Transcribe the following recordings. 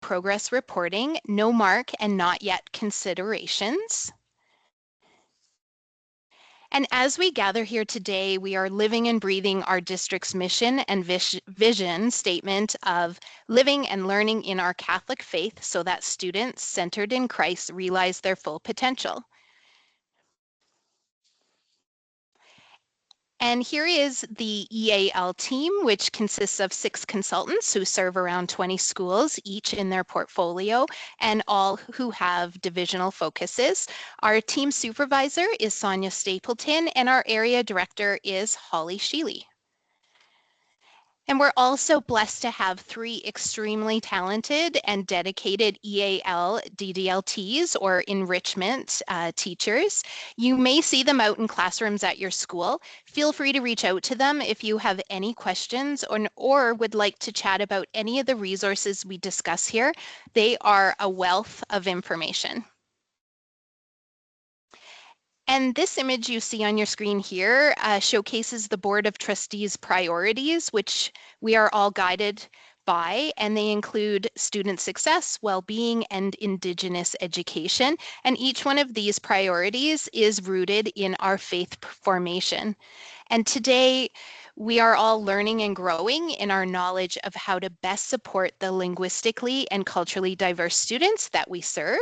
progress reporting, no mark, and not yet considerations. And as we gather here today, we are living and breathing our district's mission and vision statement of living and learning in our Catholic faith so that students centered in Christ realize their full potential. And here is the EAL team, which consists of 6 consultants who serve around 20 schools, each in their portfolio, and all who have divisional focuses. Our team supervisor is Sonia Stapleton, and our area director is Holly Sheely. And we're also blessed to have 3 extremely talented and dedicated EAL DDLTs, or enrichment teachers. You may see them out in classrooms at your school. Feel free to reach out to them if you have any questions or would like to chat about any of the resources we discuss here. They are a wealth of information. And this image you see on your screen here showcases the Board of Trustees priorities, which we are all guided by, and they include student success, well-being, and Indigenous education. And each one of these priorities is rooted in our faith formation. And today, we are all learning and growing in our knowledge of how to best support the linguistically and culturally diverse students that we serve.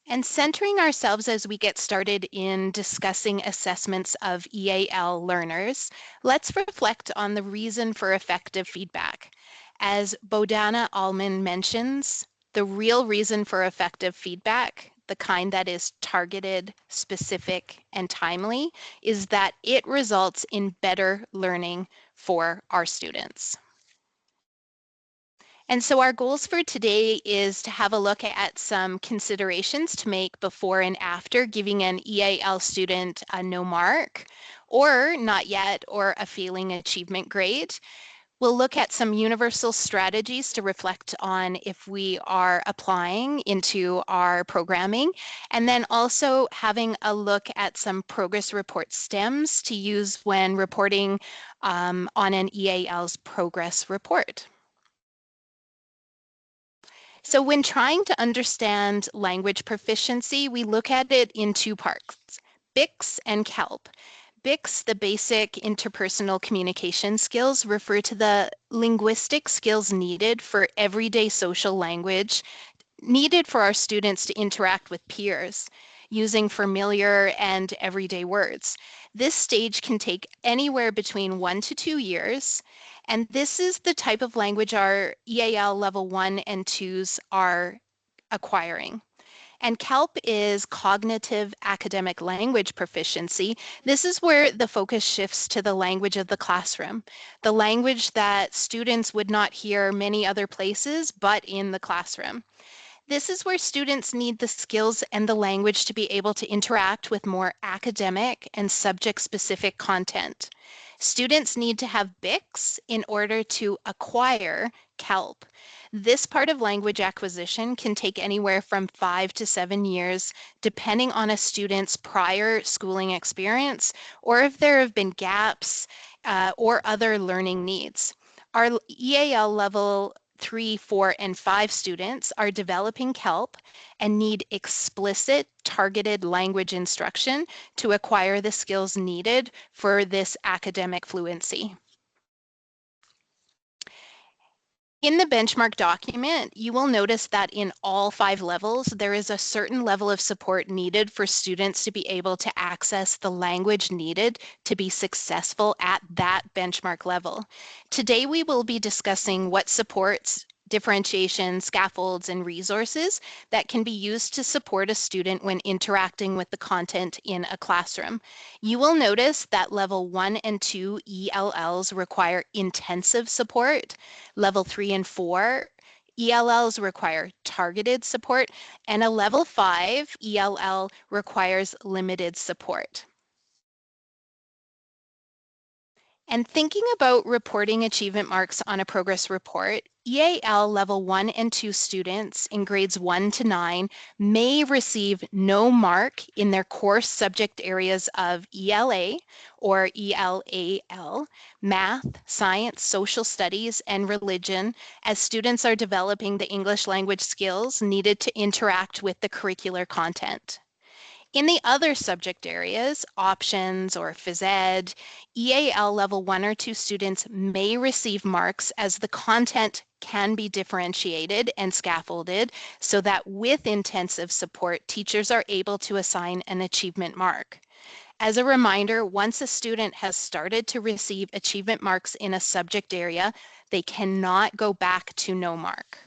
And centering ourselves as we get started in discussing assessments of EAL learners, let's reflect on the reason for effective feedback. As Bodana Allman mentions, the real reason for effective feedback, the kind that is targeted, specific, and timely, is that it results in better learning for our students. And so our goals for today is to have a look at some considerations to make before and after giving an EAL student a no mark, or not yet, or a failing achievement grade. We'll look at some universal strategies to reflect on if we are applying into our programming, and then also having a look at some progress report stems to use when reporting on an EAL's progress report. So when trying to understand language proficiency, we look at it in 2 parts, BICS and CALP. BICS, the basic interpersonal communication skills, refer to the linguistic skills needed for everyday social language, needed for our students to interact with peers, using familiar and everyday words. This stage can take anywhere between 1 to 2 years, and this is the type of language our EAL level 1 and 2s are acquiring. And CALP is cognitive academic language proficiency. This is where the focus shifts to the language of the classroom, the language that students would not hear many other places but in the classroom. This is where students need the skills and the language to be able to interact with more academic and subject-specific content. Students need to have BICS in order to acquire CALP. This part of language acquisition can take anywhere from 5 to 7 years, depending on a student's prior schooling experience or if there have been gaps or other learning needs. Our EAL level 3, 4, and 5 students are developing CALP and need explicit targeted language instruction to acquire the skills needed for this academic fluency. In the benchmark document, you will notice that in all 5 levels, there is a certain level of support needed for students to be able to access the language needed to be successful at that benchmark level. Today, we will be discussing what supports, differentiation, scaffolds, and resources that can be used to support a student when interacting with the content in a classroom. You will notice that level 1 and 2 ELLs require intensive support. Level 3 and 4 ELLs require targeted support, and a level 5 ELL requires limited support. And thinking about reporting achievement marks on a progress report, EAL Level 1 and 2 students in grades 1 to 9 may receive no mark in their course subject areas of ELA or ELAL, math, science, social studies, and religion, as students are developing the English language skills needed to interact with the curricular content. In the other subject areas, options or phys ed, EAL level 1 or 2 students may receive marks as the content can be differentiated and scaffolded so that with intensive support, teachers are able to assign an achievement mark. As a reminder, once a student has started to receive achievement marks in a subject area, they cannot go back to no mark.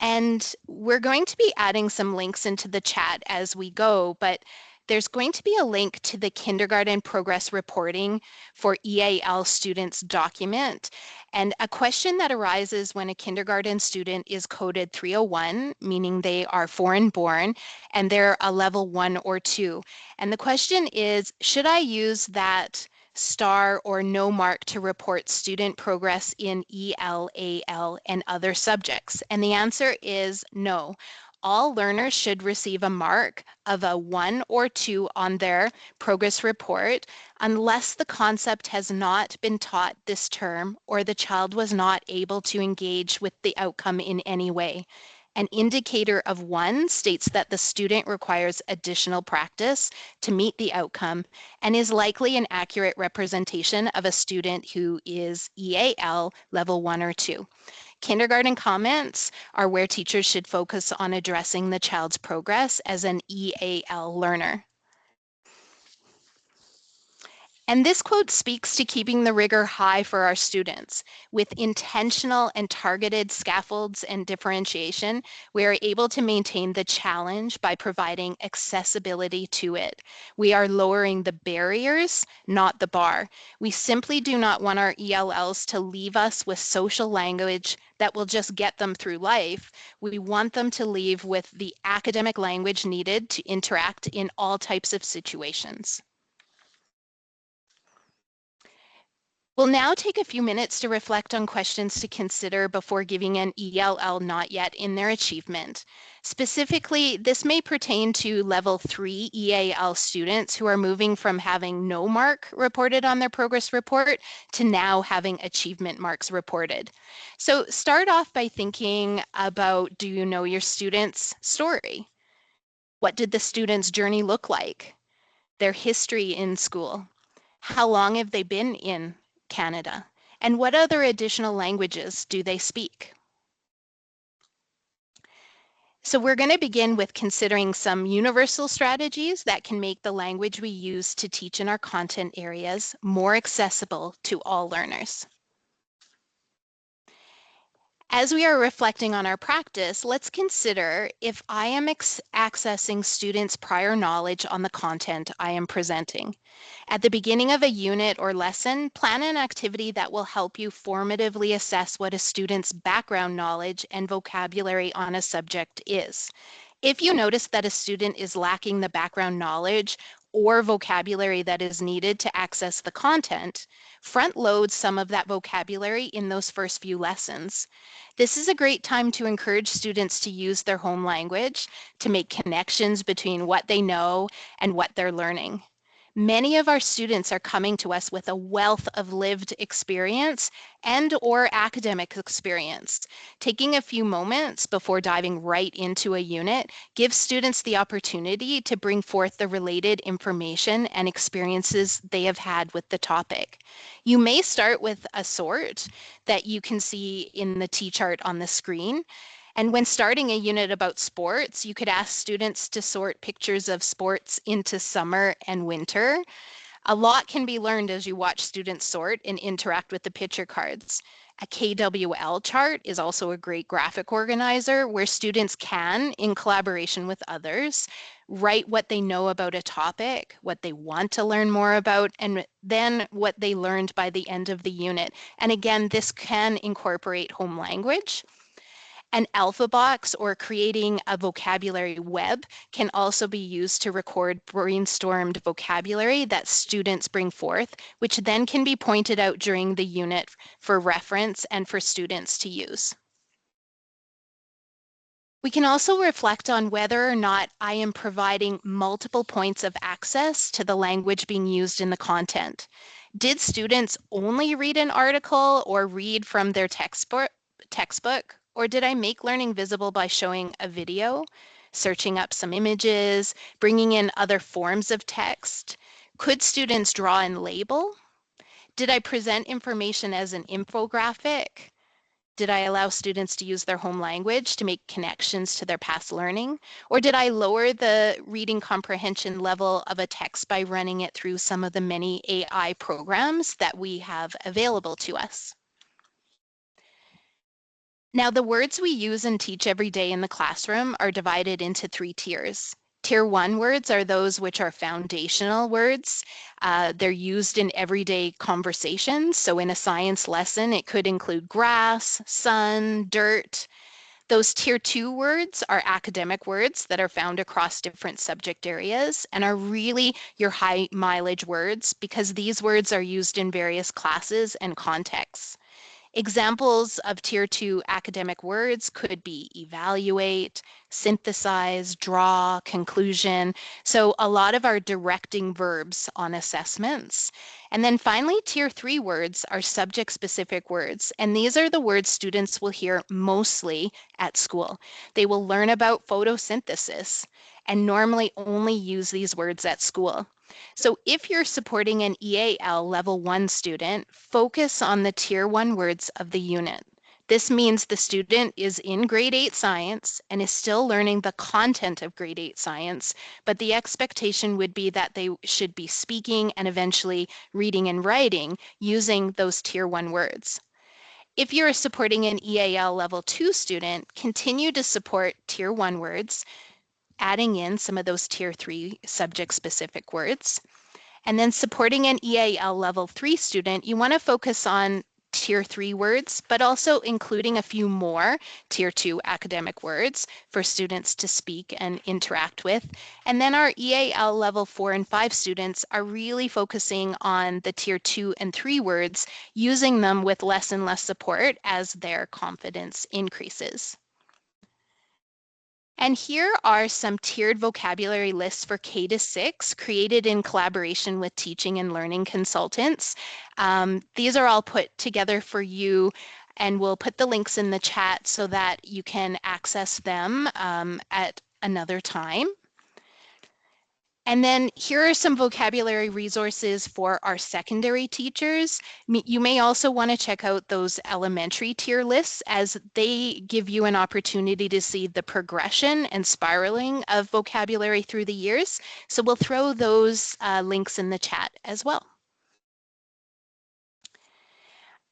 And we're going to be adding some links into the chat as we go, but there's going to be a link to the kindergarten progress reporting for EAL students document. And a question that arises when a kindergarten student is coded 301, meaning they are foreign born, and they're a level 1 or 2. And the question is, should I use that star or no mark to report student progress in ELAL and other subjects? And the answer is no. All learners should receive a mark of a 1 or 2 on their progress report unless the concept has not been taught this term or the child was not able to engage with the outcome in any way. An indicator of 1 states that the student requires additional practice to meet the outcome and is likely an accurate representation of a student who is EAL level 1 or 2. Kindergarten comments are where teachers should focus on addressing the child's progress as an EAL learner. And this quote speaks to keeping the rigor high for our students. With intentional and targeted scaffolds and differentiation, we are able to maintain the challenge by providing accessibility to it. We are lowering the barriers, not the bar. We simply do not want our ELLs to leave us with social language that will just get them through life. We want them to leave with the academic language needed to interact in all types of situations. We'll now take a few minutes to reflect on questions to consider before giving an ELL not yet in their achievement. Specifically, this may pertain to level 3 EAL students who are moving from having no mark reported on their progress report to now having achievement marks reported. So start off by thinking about, do you know your student's story? What did the student's journey look like? Their history in school? How long have they been in Canada? And what other additional languages do they speak? So we're going to begin with considering some universal strategies that can make the language we use to teach in our content areas more accessible to all learners. As we are reflecting on our practice, let's consider if I am accessing students' prior knowledge on the content I am presenting. At the beginning of a unit or lesson, plan an activity that will help you formatively assess what a student's background knowledge and vocabulary on a subject is. If you notice that a student is lacking the background knowledge or vocabulary that is needed to access the content, front load some of that vocabulary in those first few lessons. This is a great time to encourage students to use their home language to make connections between what they know and what they're learning. Many of our students are coming to us with a wealth of lived experience and or academic experience. Taking a few moments before diving right into a unit gives students the opportunity to bring forth the related information and experiences they have had with the topic. You may start with a sort that you can see in the T-chart on the screen. And when starting a unit about sports, you could ask students to sort pictures of sports into summer and winter. A lot can be learned as you watch students sort and interact with the picture cards. A KWL chart is also a great graphic organizer where students can, in collaboration with others, write what they know about a topic, what they want to learn more about, and then what they learned by the end of the unit. And again, this can incorporate home language. An alpha box or creating a vocabulary web can also be used to record brainstormed vocabulary that students bring forth, which then can be pointed out during the unit for reference and for students to use. We can also reflect on whether or not I am providing multiple points of access to the language being used in the content. Did students only read an article or read from their textbook, or did I make learning visible by showing a video, searching up some images, bringing in other forms of text? Could students draw and label? Did I present information as an infographic? Did I allow students to use their home language to make connections to their past learning? Or did I lower the reading comprehension level of a text by running it through some of the many AI programs that we have available to us? Now, the words we use and teach every day in the classroom are divided into 3 tiers. Tier 1 words are those which are foundational words. They're used in everyday conversations. So in a science lesson, it could include grass, sun, dirt. Those tier 2 words are academic words that are found across different subject areas and are really your high mileage words because these words are used in various classes and contexts. Examples of tier 2 academic words could be evaluate, synthesize, draw, conclusion. So a lot of our directing verbs on assessments. And then finally, tier 3 words are subject specific words. And these are the words students will hear mostly at school. They will learn about photosynthesis and normally only use these words at school. So if you're supporting an EAL level 1 student, focus on the tier 1 words of the unit. This means the student is in grade 8 science and is still learning the content of grade 8 science, but the expectation would be that they should be speaking and eventually reading and writing using those tier 1 words. If you're supporting an EAL level 2 student, continue to support tier 1 words, adding in some of those tier 3 subject specific words. And then supporting an EAL level 3 student, you want to focus on tier 3 words, but also including a few more tier 2 academic words for students to speak and interact with. And then our EAL level 4 and 5 students are really focusing on the tier 2 and 3 words, using them with less and less support as their confidence increases. And here are some tiered vocabulary lists for K to 6 created in collaboration with teaching and learning consultants. These are all put together for you, and we'll put the links in the chat so that you can access them at another time. And then here are some vocabulary resources for our secondary teachers. You may also want to check out those elementary tier lists as they give you an opportunity to see the progression and spiraling of vocabulary through the years. So we'll throw those links in the chat as well.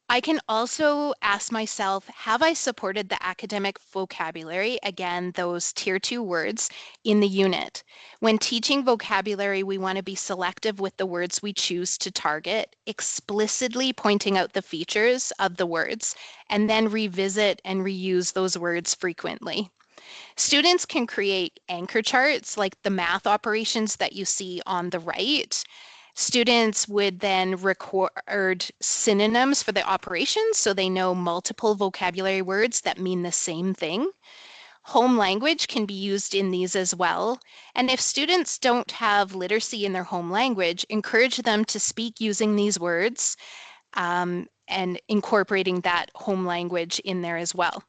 I can also ask myself, have I supported the academic vocabulary, again, those tier 2 words, in the unit? When teaching vocabulary, we want to be selective with the words we choose to target, explicitly pointing out the features of the words, and then revisit and reuse those words frequently. Students can create anchor charts like the math operations that you see on the right. Students would then record synonyms for the operations so they know multiple vocabulary words that mean the same thing. Home language can be used in these as well. And if students don't have literacy in their home language, encourage them to speak using these words and incorporating that home language in there as well.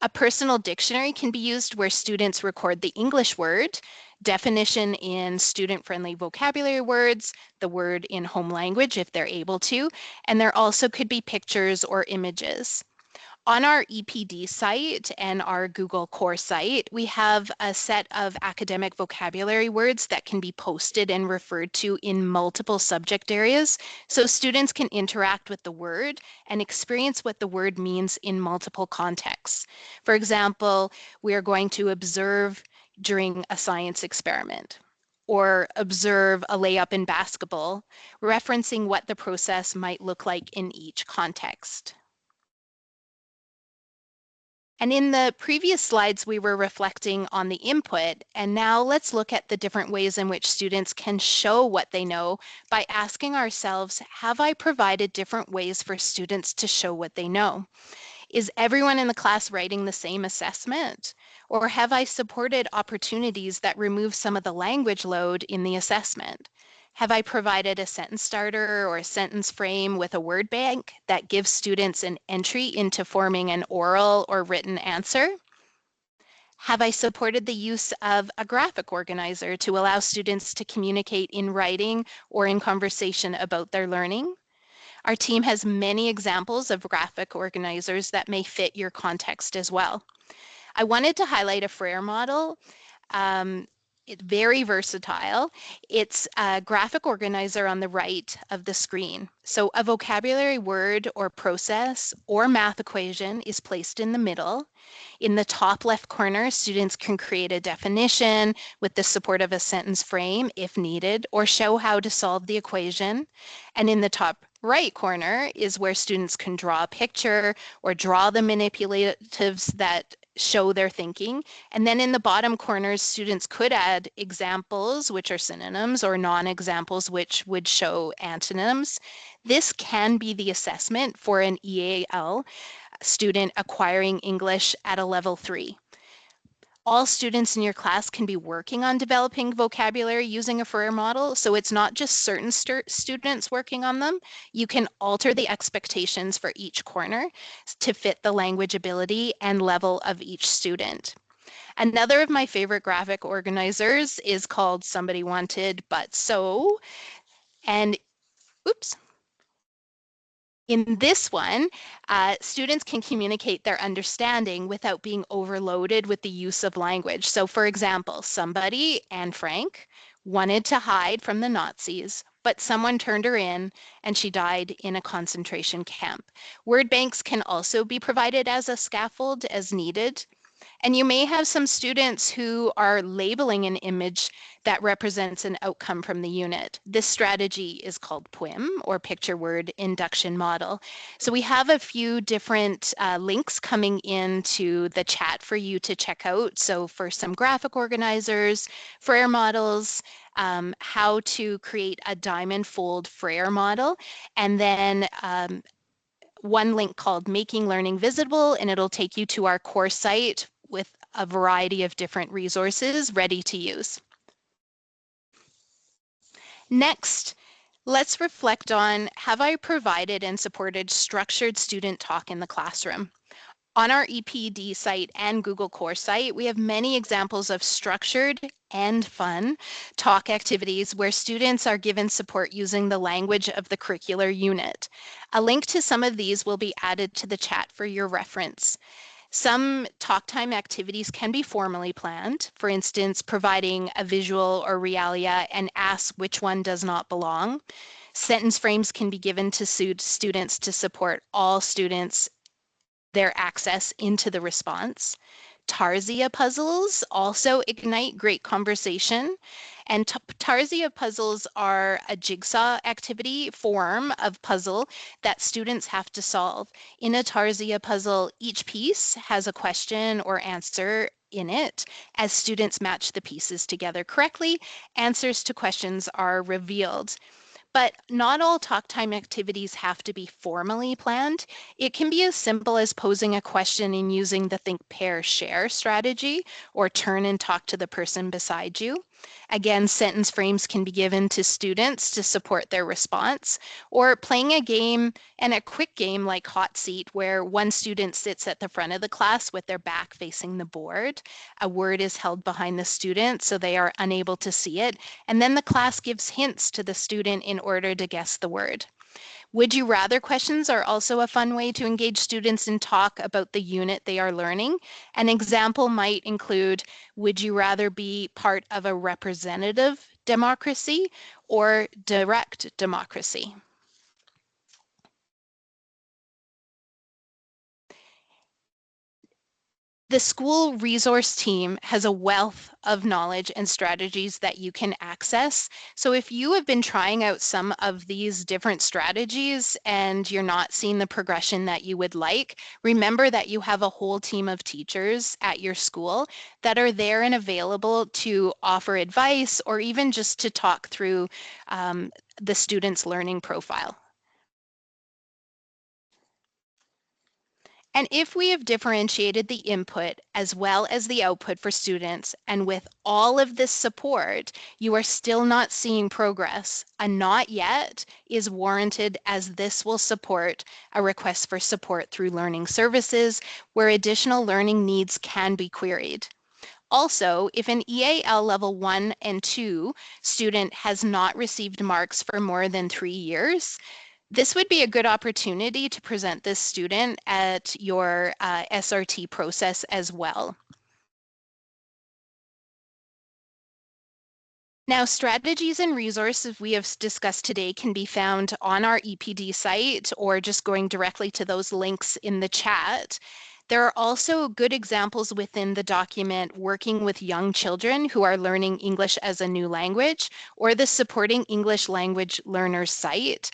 A personal dictionary can be used where students record the English word, definition in student-friendly vocabulary words, the word in home language if they're able to, and there also could be pictures or images. On our EPD site and our Google Core site, we have a set of academic vocabulary words that can be posted and referred to in multiple subject areas, so students can interact with the word and experience what the word means in multiple contexts. For example, we are going to observe during a science experiment or observe a layup in basketball, referencing what the process might look like in each context. And in the previous slides, we were reflecting on the input, and now let's look at the different ways in which students can show what they know by asking ourselves, have I provided different ways for students to show what they know? Is everyone in the class writing the same assessment? Or have I supported opportunities that remove some of the language load in the assessment? Have I provided a sentence starter or a sentence frame with a word bank that gives students an entry into forming an oral or written answer? Have I supported the use of a graphic organizer to allow students to communicate in writing or in conversation about their learning? Our team has many examples of graphic organizers that may fit your context as well. I wanted to highlight a Frere model. Um, it's very versatile. It's a graphic organizer on the right of the screen. So a vocabulary word or process or math equation is placed in the middle. In the top left corner, students can create a definition with the support of a sentence frame if needed, or show how to solve the equation. And in the top right corner is where students can draw a picture or draw the manipulatives that show their thinking. And then in the bottom corners, students could add examples, which are synonyms, or non-examples, which would show antonyms. This can be the assessment for an EAL student acquiring English at a level 3. All students in your class can be working on developing vocabulary using a Frere model, so it's not just certain students working on them. You can alter the expectations for each corner to fit the language ability and level of each student. Another of my favorite graphic organizers is called Somebody Wanted But So, and oops. In this one, students can communicate their understanding without being overloaded with the use of language. So for example, somebody, Anne Frank, wanted to hide from the Nazis, but someone turned her in and she died in a concentration camp. Word banks can also be provided as a scaffold as needed. And you may have some students who are labeling an image that represents an outcome from the unit. This strategy is called PWIM, or Picture Word Induction Model. So we have a few different links coming into the chat for you to check out. So for some graphic organizers, Frere models, how to create a diamond fold Frere model, and then one link called Making Learning Visible, and it'll take you to our course site with a variety of different resources ready to use. Next, let's reflect on, have I provided and supported structured student talk in the classroom? On our EPD site and Google Course site, we have many examples of structured and fun talk activities where students are given support using the language of the curricular unit. A link to some of these will be added to the chat for your reference. Some talk time activities can be formally planned, for instance, providing a visual or realia and ask which one does not belong. Sentence frames can be given to students to support all students their access into the response. Tarsia puzzles also ignite great conversation. And Tarsia puzzles are a jigsaw activity form of puzzle that students have to solve. In a Tarsia puzzle, each piece has a question or answer in it. As students match the pieces together correctly, answers to questions are revealed. But not all talk time activities have to be formally planned. It can be as simple as posing a question and using the think, pair, share strategy, or turn and talk to the person beside you. Again, sentence frames can be given to students to support their response, or playing a game, and a quick game like Hot Seat, where one student sits at the front of the class with their back facing the board. A word is held behind the student so they are unable to see it, and then the class gives hints to the student in order to guess the word. Would you rather questions are also a fun way to engage students in talk about the unit they are learning. An example might include, would you rather be part of a representative democracy or direct democracy? The school resource team has a wealth of knowledge and strategies that you can access. So if you have been trying out some of these different strategies and you're not seeing the progression that you would like, remember that you have a whole team of teachers at your school that are there and available to offer advice or even just to talk through the student's learning profile. And if we have differentiated the input as well as the output for students, and with all of this support, you are still not seeing progress, a not yet is warranted, as this will support a request for support through learning services where additional learning needs can be queried. Also, if an EAL level 1 and 2 student has not received marks for more than 3 years, this would be a good opportunity to present this student at your SRT process as well. Now, strategies and resources we have discussed today can be found on our EPD site or just going directly to those links in the chat. There are also good examples within the document working with young children who are learning English as a new language, or the Supporting English Language Learners site.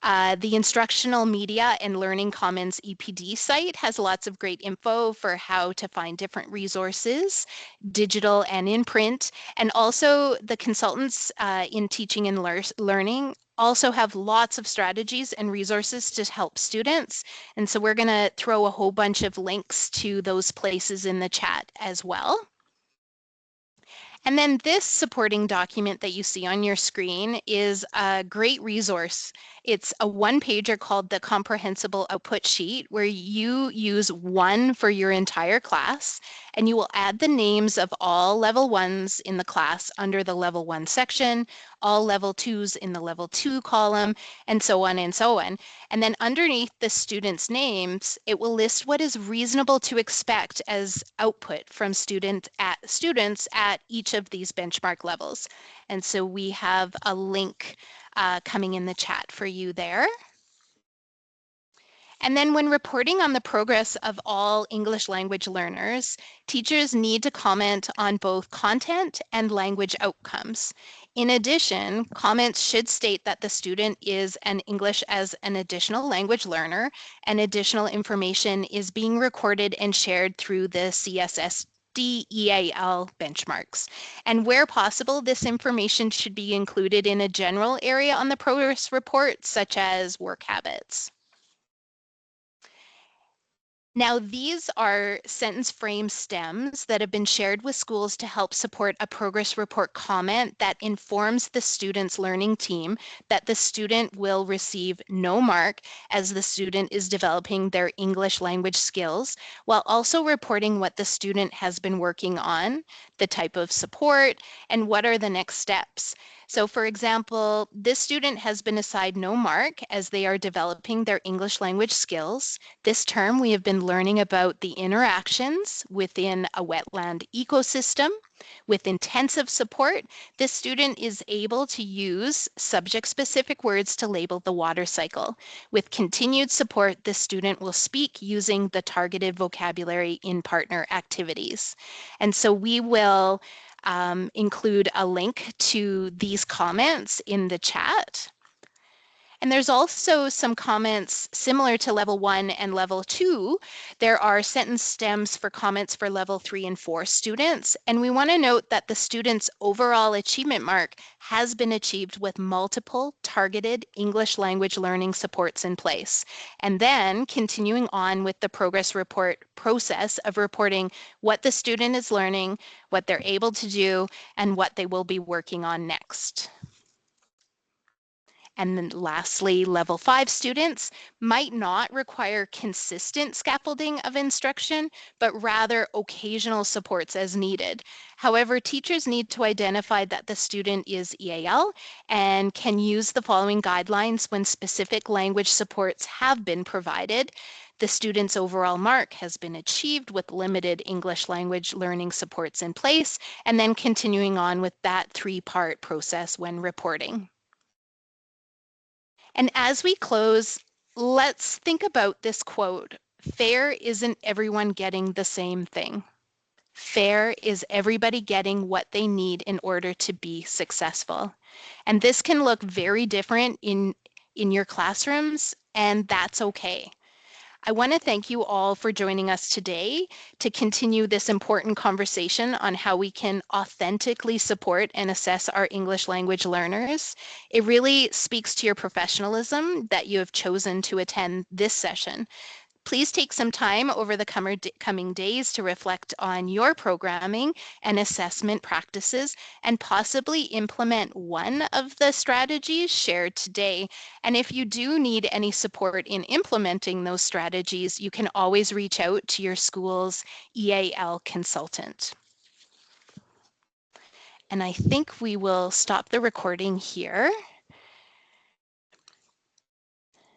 The Instructional Media and Learning Commons EPD site has lots of great info for how to find different resources, digital and in print. And also the consultants in teaching and learning also have lots of strategies and resources to help students. And so we're going to throw a whole bunch of links to those places in the chat as well. And then this supporting document that you see on your screen is a great resource. It's a one-pager called the Comprehensible Output Sheet, where you use one for your entire class, and you will add the names of all level ones in the class under the level 1 section, all level 2s in the level 2 column, and so on and so on. And then underneath the students' names, it will list what is reasonable to expect as output from students at each of these benchmark levels. And so we have a link coming in the chat for you there. And then when reporting on the progress of all English language learners, teachers need to comment on both content and language outcomes. In addition, comments should state that the student is an English as an additional language learner, and additional information is being recorded and shared through the CSSD EAL benchmarks. And where possible, this information should be included in a general area on the progress report, such as work habits. Now, these are sentence frame stems that have been shared with schools to help support a progress report comment that informs the student's learning team that the student will receive no mark as the student is developing their English language skills, while also reporting what the student has been working on, the type of support, and what are the next steps. So for example, this student has been assigned no mark as they are developing their English language skills. This term, we have been learning about the interactions within a wetland ecosystem. With intensive support, this student is able to use subject-specific words to label the water cycle. With continued support, the student will speak using the targeted vocabulary in partner activities. And so we will include a link to these comments in the chat. And there's also some comments similar to level 1 and level 2. There are sentence stems for comments for level 3 and 4 students. And we want to note that the student's overall achievement mark has been achieved with multiple targeted English language learning supports in place. And then continuing on with the progress report process of reporting what the student is learning, what they're able to do, and what they will be working on next. And then lastly, level 5 students might not require consistent scaffolding of instruction, but rather occasional supports as needed. However, teachers need to identify that the student is EAL and can use the following guidelines when specific language supports have been provided. The student's overall mark has been achieved with limited English language learning supports in place, and then continuing on with that 3-part process when reporting. And as we close, let's think about this quote. Fair isn't everyone getting the same thing. Fair is everybody getting what they need in order to be successful. And this can look very different in your classrooms, and that's okay. I want to thank you all for joining us today to continue this important conversation on how we can authentically support and assess our English language learners. It really speaks to your professionalism that you have chosen to attend this session. Please take some time over the coming days to reflect on your programming and assessment practices and possibly implement one of the strategies shared today. And if you do need any support in implementing those strategies, you can always reach out to your school's EAL consultant. And I think we will stop the recording here.